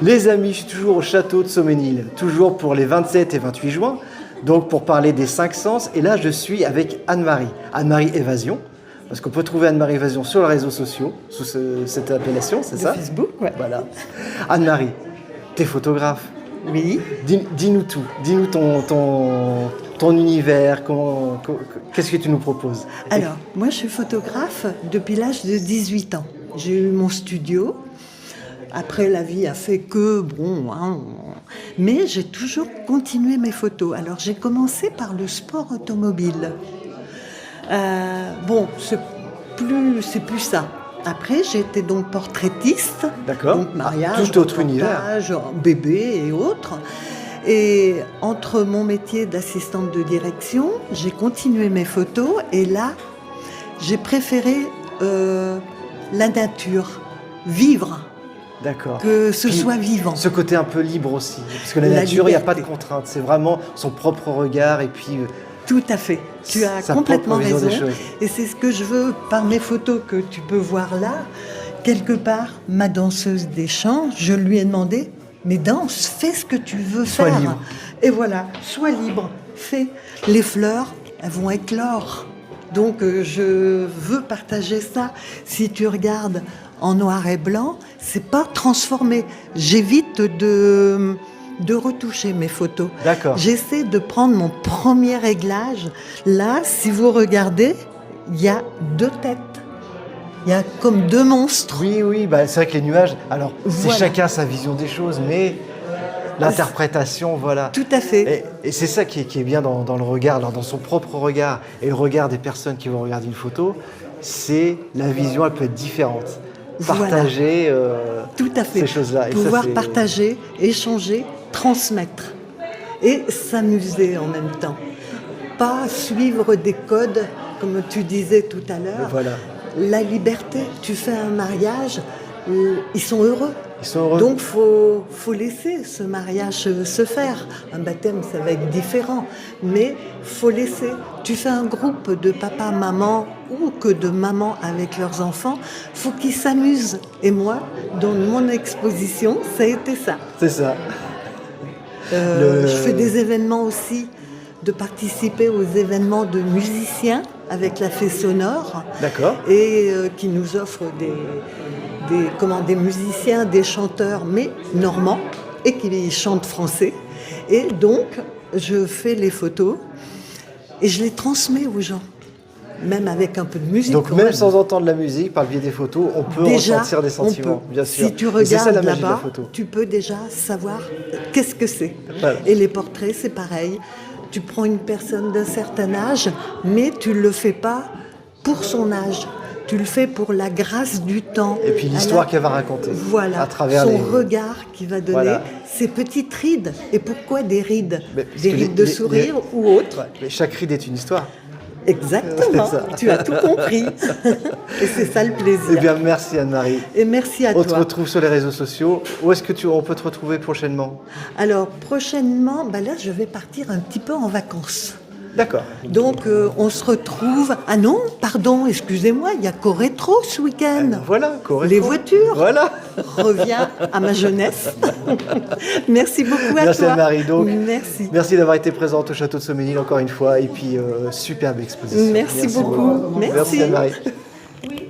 Les amis, je suis toujours au château de Soménil, toujours pour les 27 et 28 juin, donc pour parler des 5 sens. Et là, je suis avec Anne-Marie, Anne-Marie Évasion, parce qu'on peut trouver Anne-Marie Évasion sur les réseaux sociaux, sous cette appellation, c'est ça? Facebook, ouais. Voilà. Anne-Marie, t'es photographe. Oui. Dis-nous tout, dis-nous ton univers, qu'est-ce que tu nous proposes? Alors, moi, je suis photographe depuis l'âge de 18 ans. J'ai eu mon studio. Après, la vie a fait que, mais j'ai toujours continué mes photos. Alors, j'ai commencé par le sport automobile. C'est plus ça. Après, j'ai été donc portraitiste. D'accord. Donc, mariage, tout autre univers. Bébé et autres. Et entre mon métier d'assistante de direction, j'ai continué mes photos. Et là, j'ai préféré la nature, vivre. D'accord. Que ce soit vivant. Ce côté un peu libre aussi. Parce que la nature, il n'y a pas de contraintes. C'est vraiment son propre regard et puis... Tout à fait. Tu as complètement raison. Et c'est ce que je veux par mes photos que tu peux voir là. Quelque part, ma danseuse des chants, je lui ai demandé, mais danse, fais ce que tu veux faire. Sois libre. Et voilà, sois libre. Fais. Les fleurs, elles vont éclore. Donc je veux partager ça. Si tu regardes en noir et blanc, c'est pas transformé. J'évite de retoucher mes photos. D'accord. J'essaie de prendre mon premier réglage. Là, si vous regardez, il y a 2 têtes. Il y a comme 2 monstres. Oui, c'est vrai que les nuages, alors Voilà. c'est chacun sa vision des choses, mais l'interprétation, voilà. Tout à fait. Et c'est ça qui est bien dans le regard, dans son propre regard, et le regard des personnes qui vont regarder une photo, c'est la vision, elle peut être différente. Partager tout à fait. ces choses-là. Pouvoir partager, échanger, transmettre et s'amuser en même temps. Pas suivre des codes, comme tu disais tout à l'heure. Voilà. La liberté, tu fais un mariage, ils sont heureux. Ils sont heureux. Donc, faut laisser ce mariage se faire. Un baptême, ça va être différent. Mais faut laisser. Tu fais un groupe de papa, maman ou que de mamans avec leurs enfants. Faut qu'ils s'amusent. Et moi, dans mon exposition, ça a été ça. C'est ça. Je fais des événements aussi, de participer aux événements de musiciens avec la Fée Sonore. D'accord. Et qui nous offre des musiciens, des chanteurs, mais normands, et qui chantent français. Et donc, je fais les photos et je les transmets aux gens, même avec un peu de musique. Donc même sans entendre la musique, par le biais des photos, on peut ressentir des sentiments, bien sûr. Si tu regardes la magie de la là-bas, photo. tu peux déjà savoir qu'est-ce que c'est. Voilà. Et les portraits, c'est pareil. Tu prends une personne d'un certain âge, mais tu ne le fais pas pour son âge. Tu le fais pour la grâce du temps. Et puis l'histoire qu'elle va raconter. Voilà, à travers son regard qui va donner ces petites rides. Et pourquoi des rides? Des rides de sourire ou autres. Ouais, mais chaque ride est une histoire. Exactement, tu as tout compris. Et c'est ça le plaisir. Eh bien, merci Anne-Marie. Et merci à toi. On te retrouve sur les réseaux sociaux. Où est-ce qu'on peut te retrouver prochainement? Alors, prochainement, là, je vais partir un petit peu en vacances. D'accord. Donc, on se retrouve... Ah non, pardon, excusez-moi, il y a Corétro ce week-end. Voilà, Corétro. Les voitures. Voilà. Reviens à ma jeunesse. Merci beaucoup à merci toi. Anne-Marie. Donc, merci. Merci d'avoir été présente au château de Soménil encore une fois. Et puis, superbe exposition. Merci beaucoup. Merci Anne-Marie. Oui.